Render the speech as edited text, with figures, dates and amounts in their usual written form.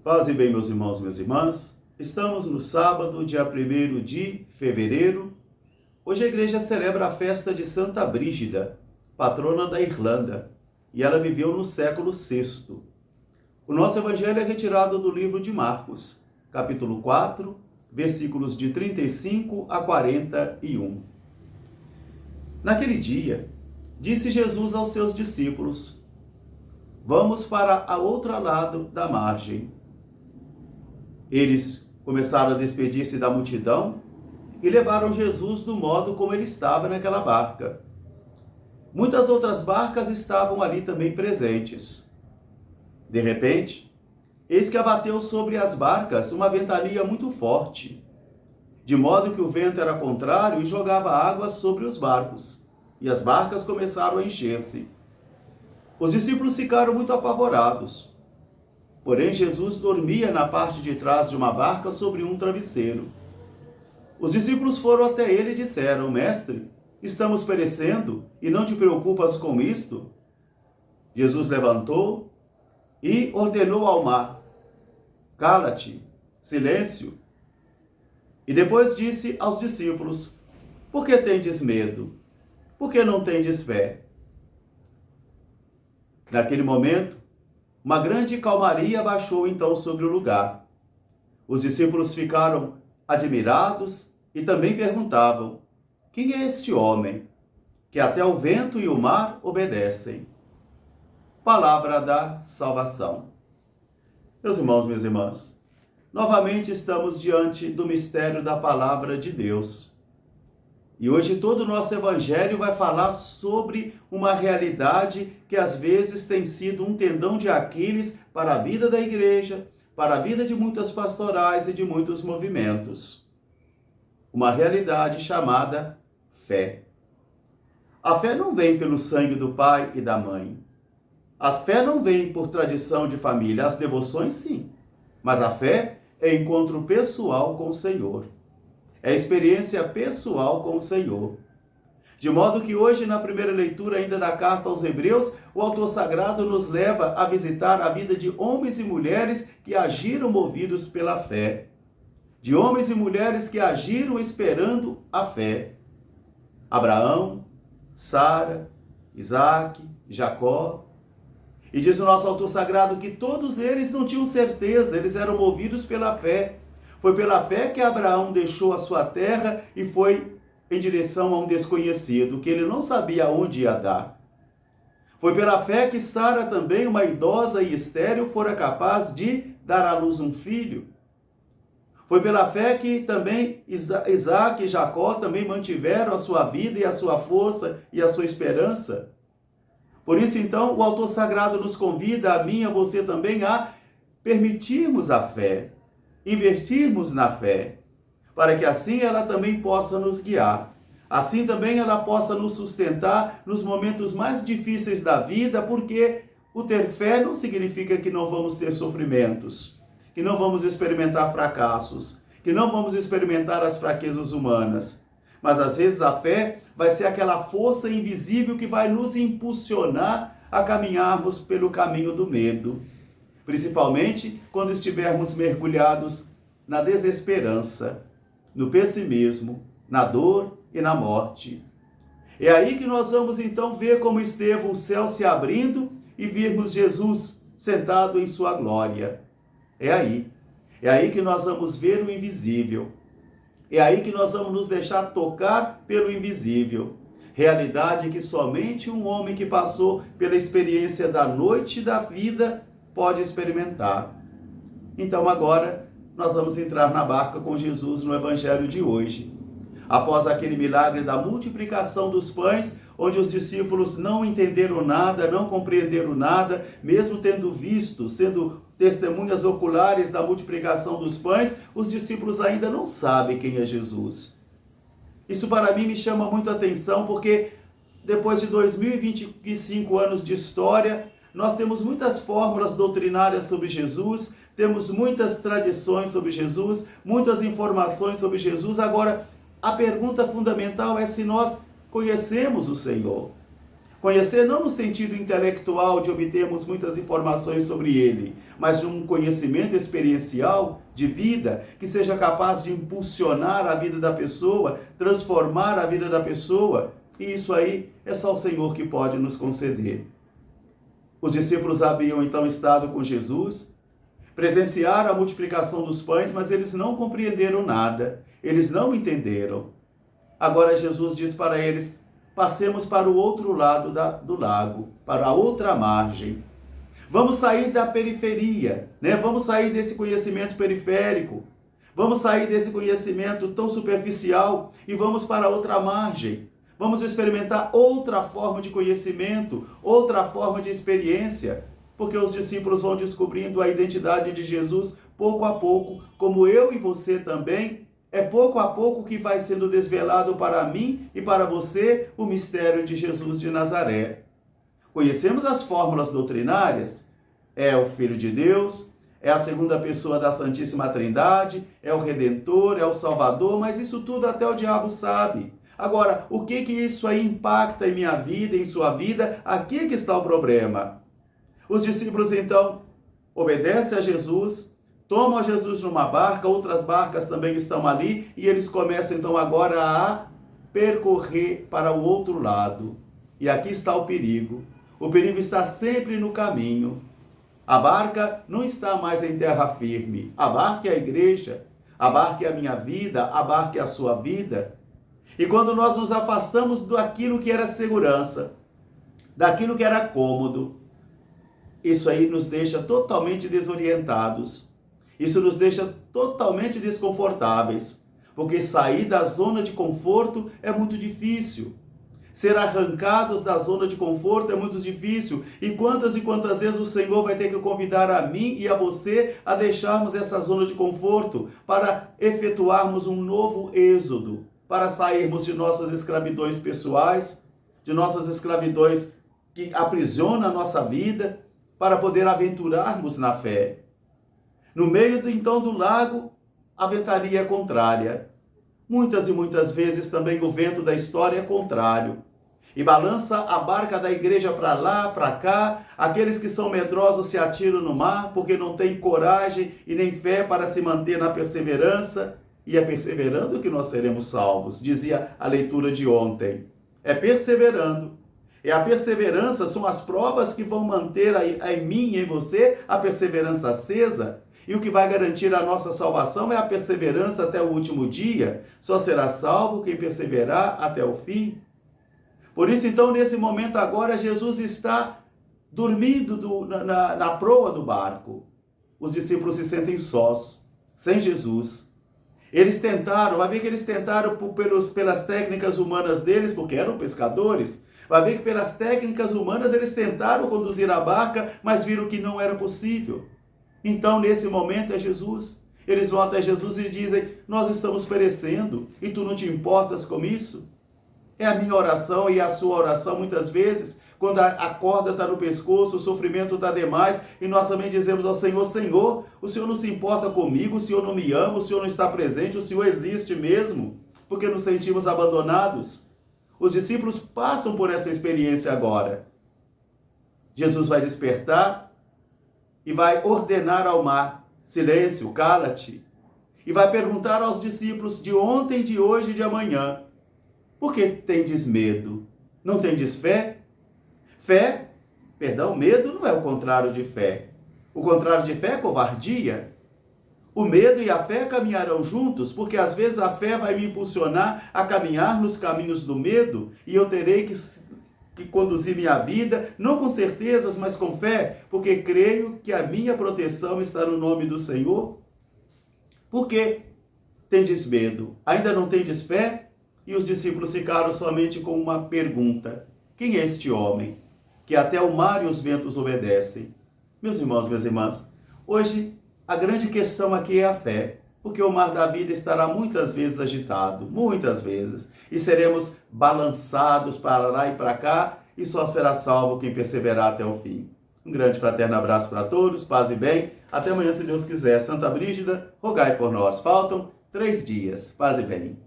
Paz e bem, meus irmãos e minhas irmãs. Estamos no sábado, dia 1º de fevereiro. Hoje a igreja celebra a festa de Santa Brígida, patrona da Irlanda, e ela viveu no século VI. O nosso evangelho é retirado do livro de Marcos, capítulo 4, versículos de 35 a 41. Naquele dia, disse Jesus aos seus discípulos: vamos para a outro lado da margem. Eles começaram a despedir-se da multidão e levaram Jesus do modo como ele estava naquela barca. Muitas outras barcas estavam ali também presentes. De repente, eis que abateu sobre as barcas uma ventania muito forte, de modo que o vento era contrário e jogava água sobre os barcos, e as barcas começaram a encher-se. Os discípulos ficaram muito apavorados. Porém, Jesus dormia na parte de trás de uma barca sobre um travesseiro. Os discípulos foram até ele e disseram: Mestre, estamos perecendo e não te preocupas com isto? Jesus levantou e ordenou ao mar: cala-te, silêncio. E depois disse aos discípulos: por que tendes medo? Por que não tendes fé? Naquele momento, uma grande calmaria baixou então sobre o lugar. Os discípulos ficaram admirados e também perguntavam: quem é este homem, que até o vento e o mar obedecem? Palavra da salvação. Meus irmãos, minhas irmãs, novamente estamos diante do mistério da palavra de Deus. E hoje todo o nosso evangelho vai falar sobre uma realidade que às vezes tem sido um tendão de Aquiles para a vida da igreja, para a vida de muitas pastorais e de muitos movimentos. Uma realidade chamada fé. A fé não vem pelo sangue do pai e da mãe. A fé não vem por tradição de família, as devoções sim. Mas a fé é encontro pessoal com o Senhor. É experiência pessoal com o Senhor. De modo que hoje, na primeira leitura ainda da carta aos Hebreus, o autor sagrado nos leva a visitar a vida de homens e mulheres que agiram movidos pela fé. De homens e mulheres que agiram esperando a fé. Abraão, Sara, Isaac, Jacó. E diz o nosso autor sagrado que todos eles não tinham certeza, eles eram movidos pela fé. Foi pela fé que Abraão deixou a sua terra e foi em direção a um desconhecido, que ele não sabia onde ia dar. Foi pela fé que Sara também, uma idosa e estéril, fora capaz de dar à luz um filho. Foi pela fé que também Isaac e Jacó também mantiveram a sua vida e a sua força e a sua esperança. Por isso, então, o autor sagrado nos convida, a mim e a você também, a permitirmos a fé, investirmos na fé, para que assim ela também possa nos guiar. Assim também ela possa nos sustentar nos momentos mais difíceis da vida, porque o ter fé não significa que não vamos ter sofrimentos, que não vamos experimentar fracassos, que não vamos experimentar as fraquezas humanas. Mas às vezes a fé vai ser aquela força invisível que vai nos impulsionar a caminharmos pelo caminho do medo. Principalmente quando estivermos mergulhados na desesperança, no pessimismo, na dor e na morte. É aí que nós vamos então ver como esteve o céu se abrindo e virmos Jesus sentado em sua glória. É aí que nós vamos ver o invisível. É aí que nós vamos nos deixar tocar pelo invisível. Realidade que somente um homem que passou pela experiência da noite da vida pode experimentar. Então agora nós vamos entrar na barca com Jesus no evangelho de hoje. Após aquele milagre da multiplicação dos pães, onde os discípulos não entenderam nada, não compreenderam nada, mesmo tendo visto, sendo testemunhas oculares da multiplicação dos pães, os discípulos ainda não sabem quem é Jesus. Isso para mim me chama muito a atenção, porque depois de 2025 anos de história, nós temos muitas fórmulas doutrinárias sobre Jesus, temos muitas tradições sobre Jesus, muitas informações sobre Jesus. Agora, a pergunta fundamental é se nós conhecemos o Senhor. Conhecer não no sentido intelectual de obtermos muitas informações sobre ele, mas de um conhecimento experiencial de vida que seja capaz de impulsionar a vida da pessoa, transformar a vida da pessoa. E isso aí é só o Senhor que pode nos conceder. Os discípulos haviam então estado com Jesus, presenciaram a multiplicação dos pães, mas eles não compreenderam nada, eles não entenderam. Agora Jesus diz para eles: passemos para o outro lado do lago, para a outra margem. Vamos sair da periferia, né? Vamos sair desse conhecimento periférico. Vamos sair desse conhecimento tão superficial e vamos para a outra margem. Vamos experimentar outra forma de conhecimento, outra forma de experiência, porque os discípulos vão descobrindo a identidade de Jesus pouco a pouco, como eu e você também. É pouco a pouco que vai sendo desvelado para mim e para você o mistério de Jesus de Nazaré. Conhecemos as fórmulas doutrinárias? É o Filho de Deus, é a segunda pessoa da Santíssima Trindade, é o Redentor, é o Salvador, mas isso tudo até o diabo sabe. Agora, o que isso aí impacta em minha vida, em sua vida? Aqui que está o problema. Os discípulos, então, obedecem a Jesus, tomam a Jesus numa barca, outras barcas também estão ali, e eles começam então agora a percorrer para o outro lado. E aqui está o perigo. O perigo está sempre no caminho. A barca não está mais em terra firme. A barca é a igreja, a barca é a minha vida, a barca é a sua vida. E quando nós nos afastamos daquilo que era segurança, daquilo que era cômodo, isso aí nos deixa totalmente desorientados. Isso nos deixa totalmente desconfortáveis, porque sair da zona de conforto é muito difícil. Ser arrancados da zona de conforto é muito difícil. E quantas vezes o Senhor vai ter que convidar a mim e a você a deixarmos essa zona de conforto para efetuarmos um novo êxodo, para sairmos de nossas escravidões pessoais, de nossas escravidões que aprisionam a nossa vida, para poder aventurarmos na fé. No meio, então, do lago, a ventania é contrária. Muitas e muitas vezes também o vento da história é contrário. E balança a barca da igreja para lá, para cá. Aqueles que são medrosos se atiram no mar, porque não têm coragem e nem fé para se manter na perseverança. E é perseverando que nós seremos salvos, dizia a leitura de ontem. É perseverando. E a perseverança são as provas que vão manter em mim e em você a perseverança acesa. E o que vai garantir a nossa salvação é a perseverança até o último dia. Só será salvo quem perseverar até o fim. Por isso, então, nesse momento agora, Jesus está dormindo na proa do barco. Os discípulos se sentem sós, sem Jesus. Eles tentaram, vai ver que eles tentaram pelas técnicas humanas deles, porque eram pescadores. Vai ver que pelas técnicas humanas eles tentaram conduzir a barca, mas viram que não era possível. Então, nesse momento, é Jesus. Eles vão até Jesus e dizem: nós estamos perecendo, e tu não te importas com isso? É a minha oração e a sua oração, muitas vezes, quando a corda está no pescoço, o sofrimento está demais, e nós também dizemos ao Senhor: Senhor, o Senhor não se importa comigo, o Senhor não me ama, o Senhor não está presente, o Senhor existe mesmo, porque nos sentimos abandonados. Os discípulos passam por essa experiência agora. Jesus vai despertar e vai ordenar ao mar: silêncio, cala-te. E vai perguntar aos discípulos de ontem, de hoje e de amanhã: por que tendes medo? Não tendes fé? Medo não é o contrário de fé. O contrário de fé é covardia. O medo e a fé caminharão juntos, porque às vezes a fé vai me impulsionar a caminhar nos caminhos do medo, e eu terei que conduzir minha vida, não com certezas, mas com fé, porque creio que a minha proteção está no nome do Senhor. Por que tendes medo? Ainda não tendes fé? E os discípulos ficaram somente com uma pergunta: quem é este homem, que até o mar e os ventos obedecem? Meus irmãos, minhas irmãs, hoje a grande questão aqui é a fé, porque o mar da vida estará muitas vezes agitado, muitas vezes, e seremos balançados para lá e para cá, e só será salvo quem perseverar até o fim. Um grande fraterno abraço para todos, paz e bem, até amanhã se Deus quiser. Santa Brígida, rogai por nós. Faltam 3 dias, paz e bem.